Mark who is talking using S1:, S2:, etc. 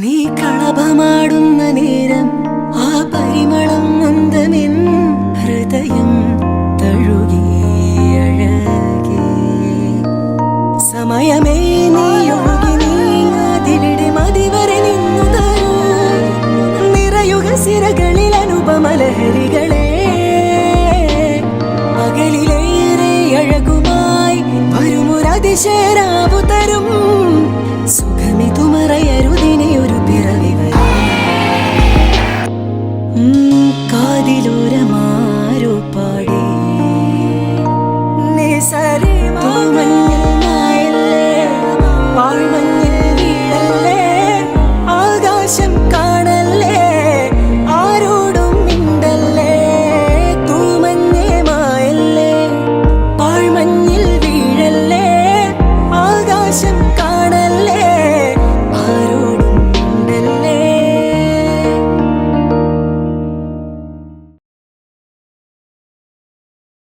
S1: നീ കളഭമാടുന്ന നേരം ആ പരിമളം നന്ദമെൻ ഹൃദയം തഴുകി അഴകേ. സമയമേ നീയൊഴുകി നീങ്ങാതിവിടെ മതിവരെ നിന്നു തരൂ നിറയുക സിരകളിൽ അനുപമലഹരികളെ. പകലിലേറെ അഴകുമായി വരുമൊരതിശയരാവു തരും സുഖമിതു മറയരുതിനെയൊരു പിറവി വരെ. കാതിലോരമാരോ പാടി നിസരിമ